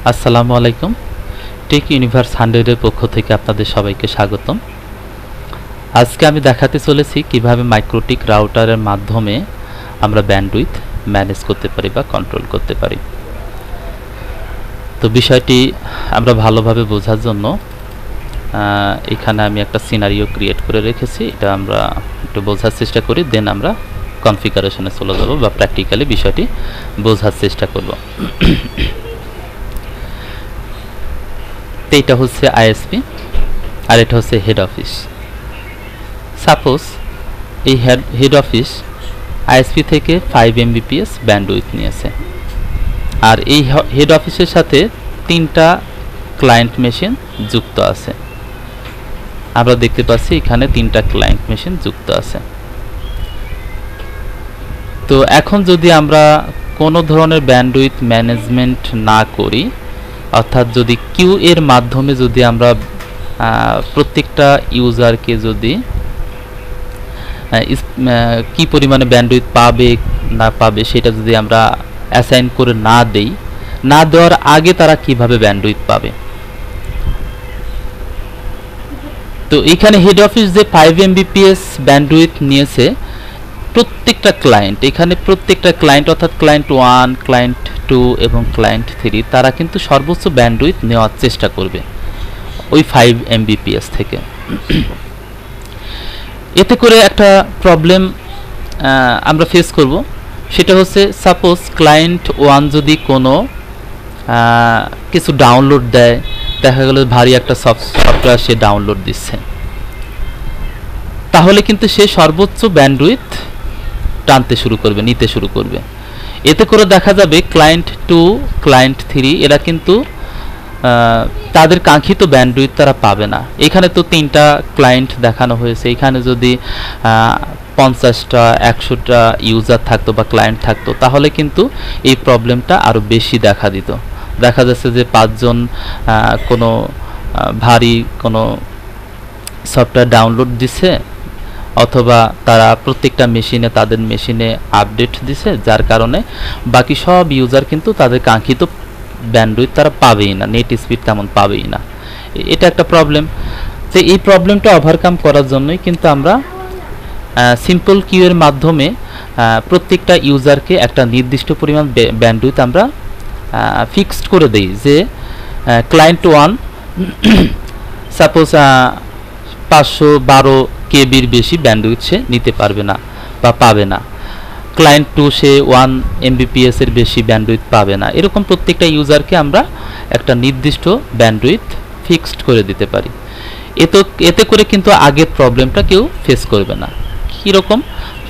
আসসালামু আলাইকুম। Tech universe 100 এর পক্ষ থেকে আপনাদের সবাইকে স্বাগতম। আজকে আমি দেখাতে চলেছি কিভাবে মাইক্রোটিক রাউটারের মাধ্যমে আমরা ব্যান্ডউইথ ম্যানেজ করতে পারি বা কন্ট্রোল করতে পারি। তো বিষয়টি আমরা ভালোভাবে বোঝার জন্য এখানে আমি একটা সিনারিও ক্রিয়েট করে রেখেছি। এটা আমরা একটু বোঝার চেষ্টা করি, দেন আমরা কনফিগারেশনে চলে যাব বা প্র্যাকটিক্যালি বিষয়টি বোঝার চেষ্টা করব। এটা হচ্ছে আইএসপি আর এটা হচ্ছে হেড অফিস। সাপোজ এই হেড অফিস আইএসপি থেকে 5 Mbps ব্যান্ডউইথ নিয়েছে, আর এই হেড অফিসের সাথে 3টা ক্লায়েন্ট মেশিন যুক্ত আছে। আমরা দেখতে পাচ্ছি এখানে 3টা ক্লায়েন্ট মেশিন যুক্ত আছে। তো এখন যদি আমরা কোনো ধরনের ব্যান্ডউইথ ম্যানেজমেন্ট না করি, অর্থাৎ যদি কিউ এর মাধ্যমে যদি আমরা প্রত্যেকটা ইউজারকে যদি কি পরিমাণে ব্যান্ডউইথ পাবে না পাবে সেটা যদি আমরা অ্যাসাইন করে না দেই, না দেওয়ার আগে তারা কিভাবে ব্যান্ডউইথ পাবে। তো এখানে হেড অফিস যে 5 Mbps ব্যান্ডউইথ নিয়েছে, প্রত্যেকটা ক্লায়েন্ট এখানে প্রত্যেকটা ক্লায়েন্ট অর্থাৎ ক্লায়েন্ট 1, ক্লায়েন্ট 2 এবং ক্লায়েন্ট 3 তারা কিন্তু সর্বোচ্চ ব্যান্ডউইথ নেওয়ার চেষ্টা করবে ওই 5 Mbps থেকে। এতে করে একটা প্রবলেম আমরা ফেস করব, সেটা হচ্ছে সাপোজ ক্লায়েন্ট 1 যদি কোনো কিছু ডাউনলোড দেয়, দেখা গেল ভারী একটা সফটওয়্যার সে ডাউনলোড দিচ্ছে, তাহলে কিন্তু সে সর্বোচ্চ ব্যান্ডউইথ টানতে শুরু করবে, নিতে শুরু করবে। এতে করে দেখা যাবে ক্লায়েন্ট 2, ক্লায়েন্ট 3 এরা কিন্তু তাদের কাঙ্ক্ষিত ব্যান্ডউইথ তারা পাবে না। এখানে তো 3টা ক্লায়েন্ট দেখানো হয়েছে, এখানে যদি 50টা 100টা ইউজার থাকতো বা ক্লায়েন্ট থাকতো, তাহলে কিন্তু এই প্রবলেমটা আরও বেশি দেখা দিত। দেখা যাচ্ছে যে 5 জন কোনো ভারী কোনো সফটওয়্যার ডাউনলোড দিছে, অথবা তারা প্রত্যেকটা মেশিনে তাদের মেশিনে আপডেট দিছে, যার কারণে বাকি সব ইউজার কিন্তু তাদের কাঙ্ক্ষিত ব্যান্ডউইথ তারা পাবেই না, নেট স্পিড তেমন পাবেই না। এটা একটা প্রবলেম। তো এই প্রবলেমটা ওভারকাম করার জন্যই কিন্তু আমরা সিম্পল কিউ এর মাধ্যমে প্রত্যেকটা ইউজারকে একটা নির্দিষ্ট পরিমাণ ব্যান্ডউইথ আমরা ফিক্সড করে দেই, যে ক্লায়েন্ট 1 সাপোজ 512 কেবির বেশি ব্যান্ডউইথ সে নিতে পারবে না বা পাবে না। ক্লায়েন্ট 2 সে 1 Mbps এর বেশি ব্যান্ডউইথ পাবে না। এরকম প্রত্যেকটা ইউজারকে আমরা একটা নির্দিষ্ট ব্যান্ডউইথ ফিক্সড করে দিতে পারি। এতে করে কিন্তু আগের প্রবলেমটা কেউ ফেস করবে না। কীরকম?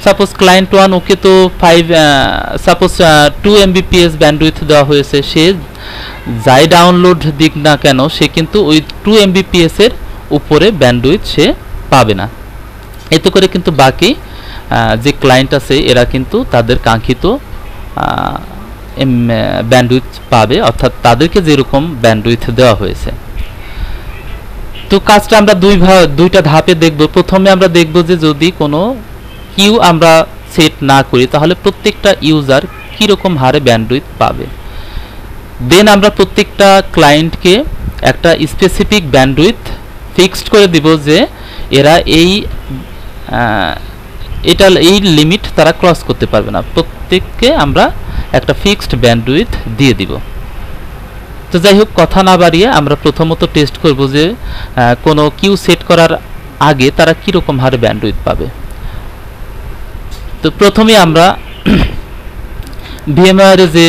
সাপোজ ক্লায়েন্ট 1 ওকে তো 2 Mbps ব্যান্ডউইথ দেওয়া হয়েছে, সে যাই ডাউনলোড দিক না কেন সে কিন্তু ওই 2 Mbps এর উপরে ব্যান্ডউইথ সে পাবে না। এতে করে কিন্তু বাকি যে ক্লায়েন্ট আছে এরা কিন্তু তাদের কাঙ্ক্ষিত ব্যান্ডউইথ পাবে, অর্থাৎ তাদেরকে যেরকম ব্যান্ডউইথ দেওয়া হয়েছে। তো কাজটা আমরা দুইটা ধাপে দেখব। প্রথমে আমরা দেখব যে যদি কোনো কিউ আমরা সেট না করি, তাহলে প্রত্যেকটা ইউজার কীরকম হারে ব্যান্ডউইথ পাবে। দেন আমরা প্রত্যেকটা ক্লায়েন্টকে একটা স্পেসিফিক ব্যান্ডউইথ ফিক্সড করে দিব, যে এরা এই লিমিট তারা ক্রস করতে পারবে না। প্রত্যেককে আমরা একটা ফিক্সড ব্যান্ডউইথ দিয়ে দিব। তো যাই হোক, কথা না বাড়িয়ে আমরা প্রথমত টেস্ট করব যে কোনো কিউ সেট করার আগে তারা কীরকম হারে ব্যান্ডউইথ পাবে। তো প্রথমে আমরা ভিএমওয়্যারে যে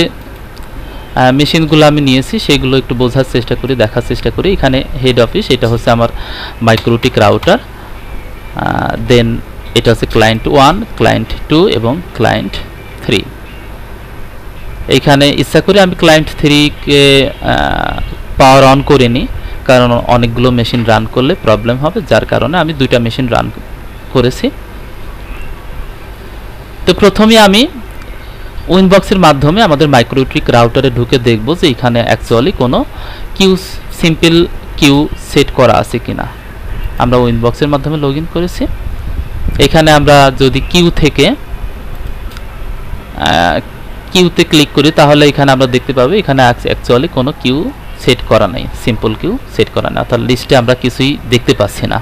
মেশিনগুলো আমি নিয়েছি সেগুলো একটু বোঝার চেষ্টা করি, দেখার চেষ্টা করি। এখানে হেড অফিস, এটা হচ্ছে আমার মাইক্রোটিক রাউটার। দেন এটা হচ্ছে ক্লায়েন্ট 1, ক্লায়েন্ট 2 এবং ক্লায়েন্ট 3। এইখানে ইচ্ছা করে আমি ক্লায়েন্ট 3-কে পাওয়ার অন করিনি, কারণ অনেকগুলো মেশিন রান করলে প্রবলেম হবে, যার কারণে আমি 2টা মেশিন রান করেছি। তো প্রথমে আমি উইনবক্সের মাধ্যমে আমাদের মাইক্রোটিক রাউটারে ঢুকে দেখব যে এখানে অ্যাকচুয়ালি কোনো সিম্পল কিউ সেট করা আছে কিনা। আমরা উইনবক্সের মাধ্যমে লগ ইন করেছি। এখানে আমরা যদি কিউ থেকে কিউতে ক্লিক করি তাহলে এখানে আমরা দেখতে পাবো এখানে অ্যাকচুয়ালি কোনো কিউ সেট করা নাই, সিম্পল কিউ সেট করা নাই, অর্থাৎ লিস্টে আমরা কিছুই দেখতে পাচ্ছি না।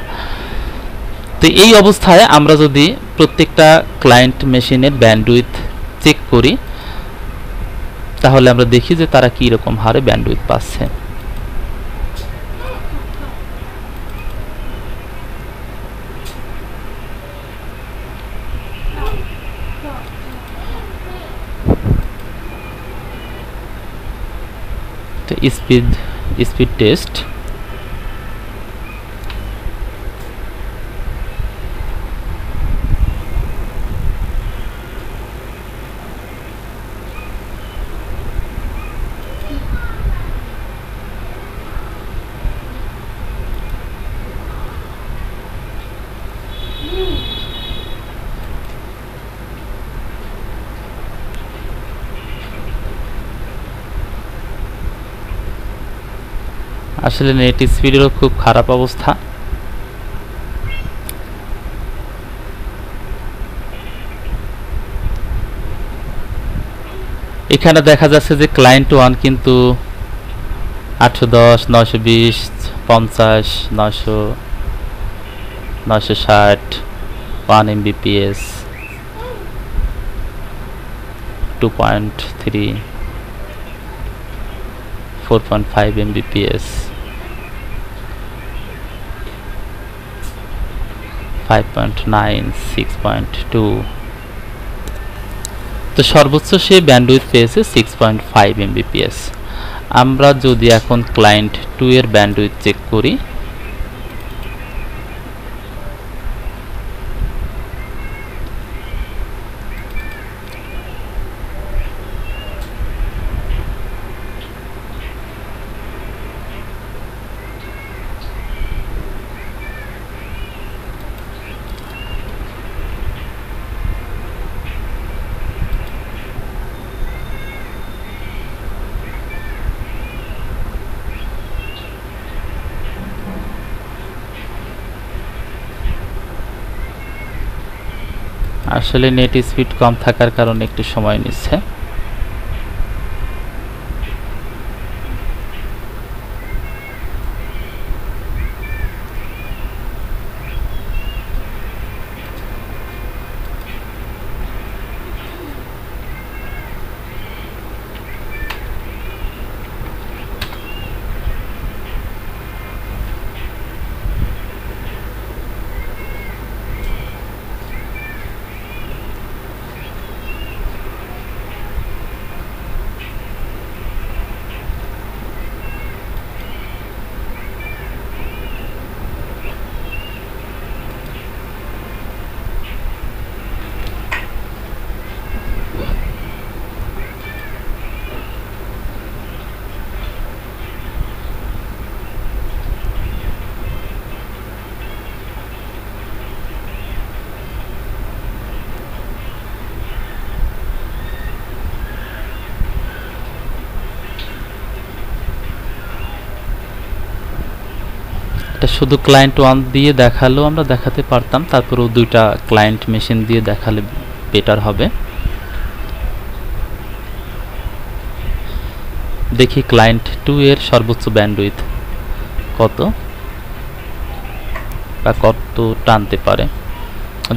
তো এই অবস্থায় আমরা যদি প্রত্যেকটা ক্লায়েন্ট মেশিনের ব্যান্ডউইথ চেক করি তাহলে আমরা দেখি যে তারা কি রকম হারে ব্যান্ডউইথ পাচ্ছে। তো স্পিড টেস্ট, আসলে নেট স্পিডেরও খুব খারাপ অবস্থা। এখানে দেখা যাচ্ছে যে ক্লায়েন্ট 1 কিন্তু 810, 920, 50, 900, 960, 1 Mbps, 2.3, 4.5 Mbps, 5.9, 6.2। তো সর্বোচ্চ সে ব্যান্ডউইথ পেয়েছে 6.5 Mbps। আমরা যদি এখন ক্লায়েন্ট 2 এর ব্যান্ডউইথ চেক করি আসলে নেট স্পিড কম থাকার কারণে একটু সময় নিচ্ছে। এটা শুধু ক্লায়েন্ট 1 দিয়ে দেখালেও আমরা দেখাতে পারতাম, তারপরেও দুইটা ক্লায়েন্ট মেশিন দিয়ে দেখালে বেটার হবে। দেখি ক্লায়েন্ট 2 এর সর্বোচ্চ ব্যান্ডউইথ কত বা কত টানতে পারে,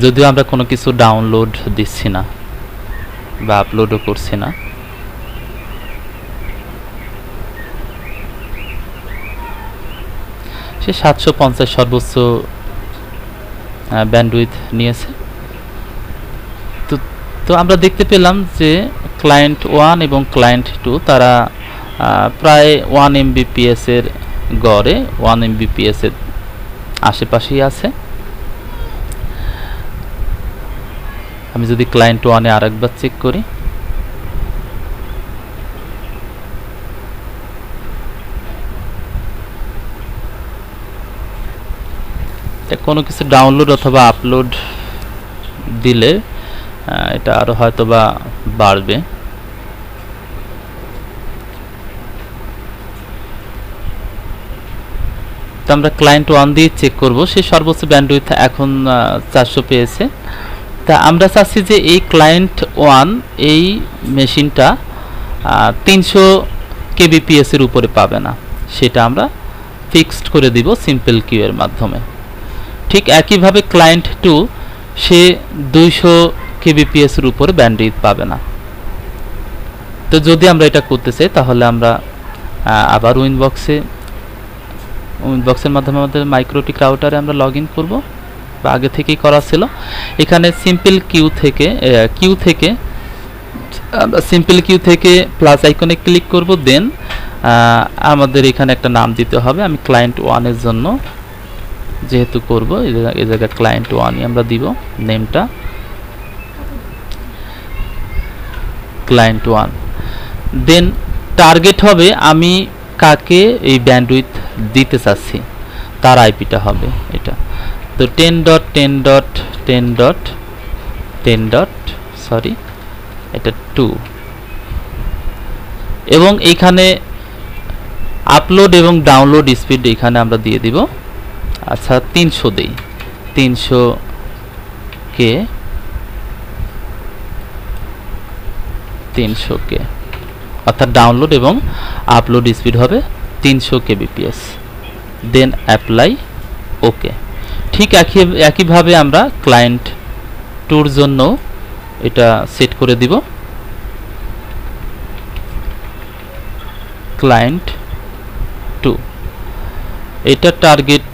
যদিও আমরা কোনো কিছু ডাউনলোড দিচ্ছি না বা আপলোডও করছি না। সে 750 সর্বোচ্চ ব্যান্ডউইথ নিয়েছে। তো আমরা দেখতে পেলাম যে ক্লায়েন্ট 1 এবং ক্লায়েন্ট 2 তারা প্রায় 1 Mbps এর গড়ে 1 Mbps এর আশেপাশেই আছে। আমি যদি ক্লায়েন্ট 1 এ আরেকবার চেক করি কোনো কিছু ডাউনলোড অথবা আপলোড দিলে এটা আরো হয়তো বা বাড়বে। তো আমরা ক্লায়েন্ট 1 দিয়ে চেক করব, সে সর্বোচ্চ ব্যান্ডউইথ এখন 400 পেয়েছে। তো তা আমরা চাচ্ছি যে এই ক্লায়েন্ট 1 এই মেশিনটা 300 kbps এর উপরে পাবে না, সেটা আমরা ফিক্সড করে দিব সিম্পল কিউ এর মাধ্যমে। ঠিক একইভাবে ক্লায়েন্ট 2 সে 200 kbps এর উপরে ব্যান্ডউইথ পাবে না। তো যদি আমরা এটা করতে চাই তাহলে আমরা আবার উইনবক্সের মাধ্যমে আমাদের মাইক্রোটিক রাউটারে আমরা লগ ইন করবো, বা আগে থেকেই করা ছিল। এখানে সিম্পল কিউ থেকে আমরা সিম্পল কিউ থেকে প্লাস আইকনে ক্লিক করব, দেন আমাদের এখানে একটা নাম দিতে হবে। আমি ক্লায়েন্ট 1 এর জন্য যেহেতু করব, এই জায়গায় ক্লায়েন্ট 1 আমরা দিব নেমটা ক্লায়েন্ট 1। দেন টার্গেট হবে আমি কাকে এই ব্যান্ডউইথ দিতে চাচ্ছি, তার আইপিটা হবে এটা। তো 10.10.10.10 এটা 2, এবং এইখানে আপলোড এবং ডাউনলোড স্পিড এখানে আমরা দিয়ে দিব। আচ্ছা 300 দেই, 300 কে, অর্থাৎ ডাউনলোড এবং আপলোড স্পিড হবে 300 kbps। দেন অ্যাপ্লাই, ওকে। ঠিক একইভাবে আমরা ক্লায়েন্ট 2 এর জন্য এটা সেট করে দিব। ক্লায়েন্ট 2 এটা টার্গেট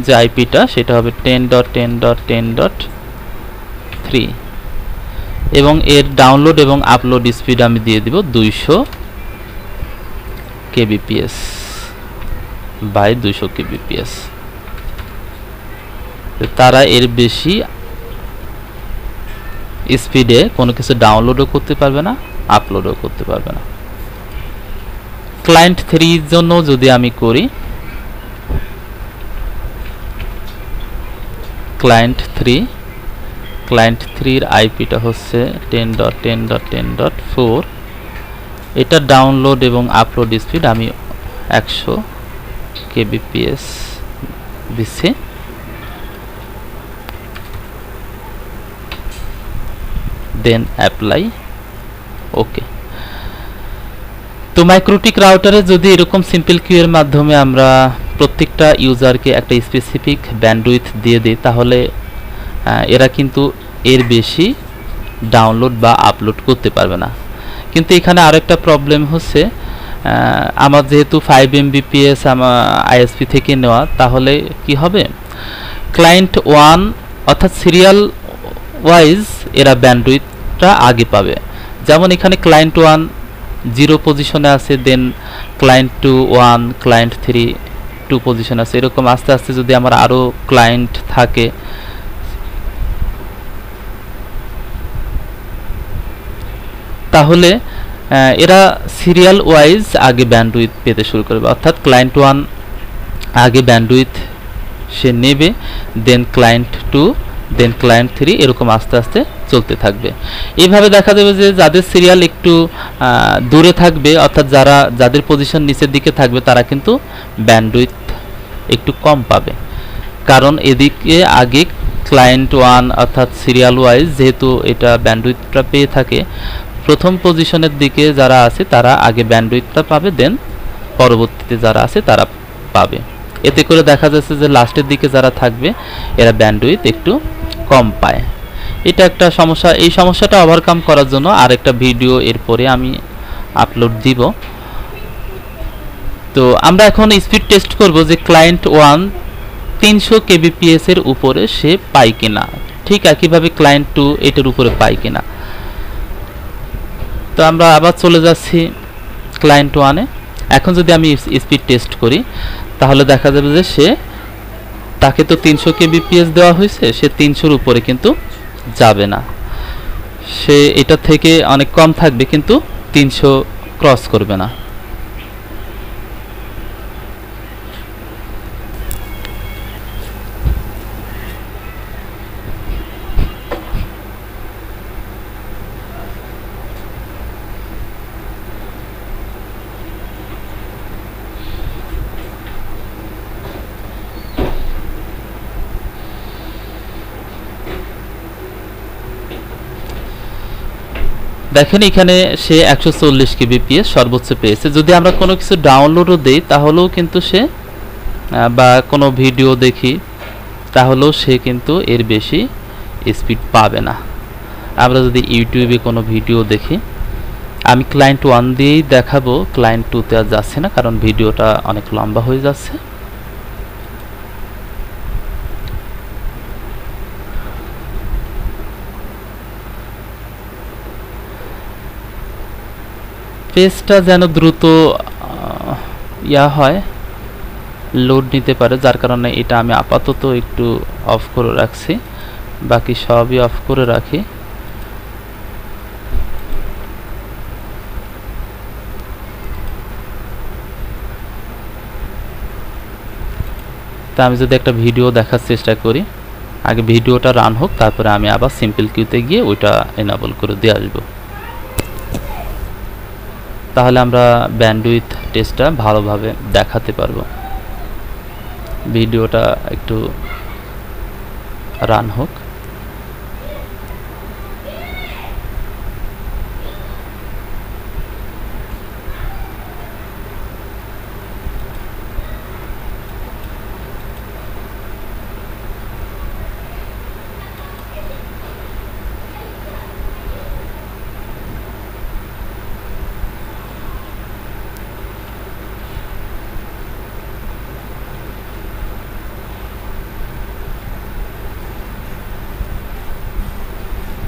যে আইপিটা সেটা হবে 10.10.10.3, এবং এর ডাউনলোড এবং আপলোড স্পিড আমি দিয়ে দিব 200 kbps বাই 200 kbps। তারা এর বেশি স্পিডে কোনো কিছু ডাউনলোডও করতে পারবে না, আপলোডও করতে পারবে না। ক্লায়েন্ট 3 এর জন্য যদি আমি করি, ক্লায়েন্ট 3 এর আইপিটা হচ্ছে 10.10.10.4। এটা ডাউনলোড এবং আপলোড স্পিড আমি 100 kbps দিচ্ছি। দেন অ্যাপ্লাই, ওকে। তো মাইক্রোটিক রাউটারে যদি এরকম সিম্পল কিউ এর মাধ্যমে আমরা প্রত্যেকটা ইউজারকে একটা স্পেসিফিক ব্যান্ডউইথ দিয়ে দিই, তাহলে এরা কিন্তু এর বেশি ডাউনলোড বা আপলোড করতে পারবে না। কিন্তু এখানে আরেকটা প্রবলেম হচ্ছে, আমার যেহেতু 5 mbps আমার আইএসপি থেকে নেওয়া, তাহলে কি হবে, ক্লায়েন্ট 1 অর্থাৎ সিরিয়াল ওয়াইজ এরা ব্যান্ডউইথটা আগে পাবে। যেমন এখানে ক্লায়েন্ট 1 0 পজিশনে আছে, দেন ক্লায়েন্ট 2 1, ক্লায়েন্ট 3 2 পজিশন আছে। এরকম আস্তে আস্তে যদি আমার আরও ক্লায়েন্ট থাকে, তাহলে এরা সিরিয়াল ওয়াইজ আগে ব্যান্ডউইথ পেতে শুরু করবে। অর্থাৎ ক্লায়েন্ট 1 আগে ব্যান্ডউইথ সে নেবে, দেন ক্লায়েন্ট 2, দেন ক্লায়েন্ট 3, এরকম আস্তে আস্তে চলতে থাকবে। এইভাবে দেখা যাবে যে যাদের সিরিয়াল একটু দূরে থাকবে, অর্থাৎ যাদের পজিশন নিচের দিকে থাকবে, তারা কিন্তু ব্যান্ডউইথ একটু কম পাবে। কারণ এদিকে আগে ক্লায়েন্ট 1 অর্থাৎ সিরিয়াল ওয়াইজ যেহেতু এটা ব্যান্ডউইথটা পেয়ে থাকে, প্রথম পজিশনের দিকে যারা আছে তারা আগে ব্যান্ডউইথটা পাবে, দেন পরবর্তীতে যারা আছে তারা পাবে। এতে করে দেখা যাচ্ছে যে লাস্টের দিকে যারা থাকবে এরা ব্যান্ডউইথ একটু কম পায়। এটা একটা সমস্যা। এই সমস্যাটা ওভারকাম করার জন্য আরেকটা ভিডিও এরপরে আমি আপলোড দিব। তো আমরা এখন স্পিড টেস্ট করব যে ক্লায়েন্ট 1 300 kbps এর উপরে সে পায় কিনা, ঠিক একইভাবে ক্লায়েন্ট 2 এটার উপরে পায় কিনা। তো আমরা আবার চলে যাচ্ছি ক্লায়েন্ট 1 এ। এখন যদি আমি স্পিড টেস্ট করি, তাহলে দেখা যাবে যে তাকে তো 300 kbps দেওয়া হয়েছে, সে 300-র উপরে কিন্তু যাবে না, সে এটা থেকে অনেক কম থাকবে, কিন্তু 300 ক্রস করবে না। দেখেন এখানে সে 140 kbps সর্বোচ্চ পেয়েছে। যদি আমরা কোনো কিছু ডাউনলোডও দেই তাহলেও কিন্তু সে বা কোনো ভিডিও দেখি তাহলেও সে কিন্তু এর বেশি স্পিড পাবে না। আমরা যদি ইউটিউবে কোনো ভিডিও দেখি, আমি ক্লায়েন্ট 1 দিয়েই দেখাবো, ক্লায়েন্ট 2 তে আর যাচ্ছে না কারণ ভিডিওটা অনেক লম্বা হয়ে যাচ্ছে। পেজটা যেন দ্রুত হয়, লোড নিতে পারে, যার কারণে এটা আমি আপাতত একটু অফ করে রাখছি, বাকি সবই অফ করে রাখি। তা আমি যদি একটা ভিডিও দেখার চেষ্টা করি, আগে ভিডিওটা রান হোক, তারপরে আমি আবার সিম্পল কিউতে গিয়ে ওইটা এনাবল করে দিয়ে আসবো। তাহলে আমরা ব্যান্ডউইথ টেস্টটা ভালোভাবে দেখাতে পারবো। ভিডিওটা একটু রান হোক।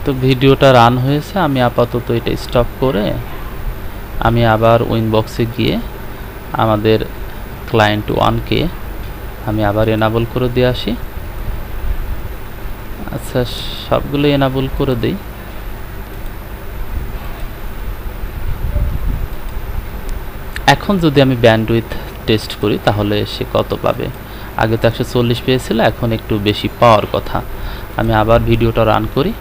তো ভিডিওটা রান হয়েছে, আমি আপাতত এটা স্টপ করে আমি আবার উইনবক্সে গিয়ে আমাদের ক্লায়েন্ট 1 কে আমি আবার এনাবল করে দিয়ে আসি। আচ্ছা, সবগুলো এনাবল করে দেই। এখন যদি আমি ব্যান্ডউইথ টেস্ট করি তাহলে সে কত পাবে। আগে তো 140 পেয়েছিল, এখন একটু বেশি পাওয়ার কথা। আমি আবার ভিডিওটা রান করি।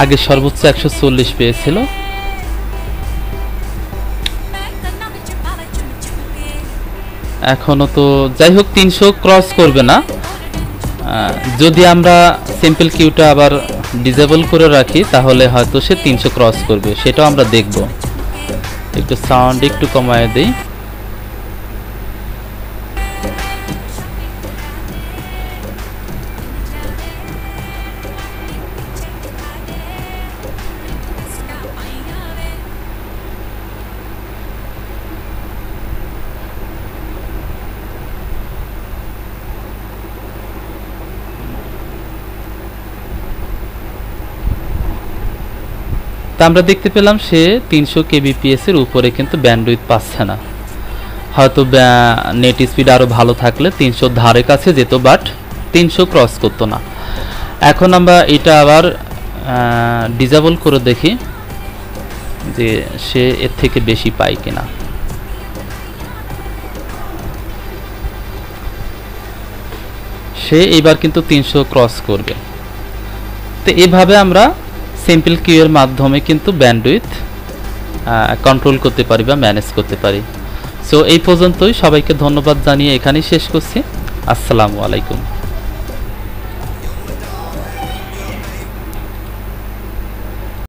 আগে সর্বোচ্চ 140 পেয়েছিল, এখনো তো যাই হোক 300 ক্রস করবে না। যদি আমরা সিম্পল কিউটা আবার ডিসেবল করে রাখি তাহলে হয়তো সে 300 ক্রস করবে, সেটাও আমরা দেখব। একটু সাউন্ড একটু কমায় দেই। আমরা দেখতে পেলাম সে 300 kbps এর উপরে কিন্তু ব্যান্ডউইথ পাচ্ছে না। হয়তো নেট স্পিড আরো ভালো থাকলে 300 ধারে কাছে যেত, বাট 300 ক্রস করতো না। এখন আমরা এটা আবার ডিসেবল করে দেখি যে সে এর থেকে বেশি পায় কিনা। সে এবার কিন্তু 300 ক্রস করবে। তো এইভাবে আমরা সিম্পল কিউ এর মাধ্যমে কিন্তু ব্যান্ডউইথ কন্ট্রোল করতে পারি বা ম্যানেজ করতে পারি। সো এই পর্যন্তই, সবাইকে ধন্যবাদ জানিয়ে এখানেই শেষ করছি। আসসালামু আলাইকুম।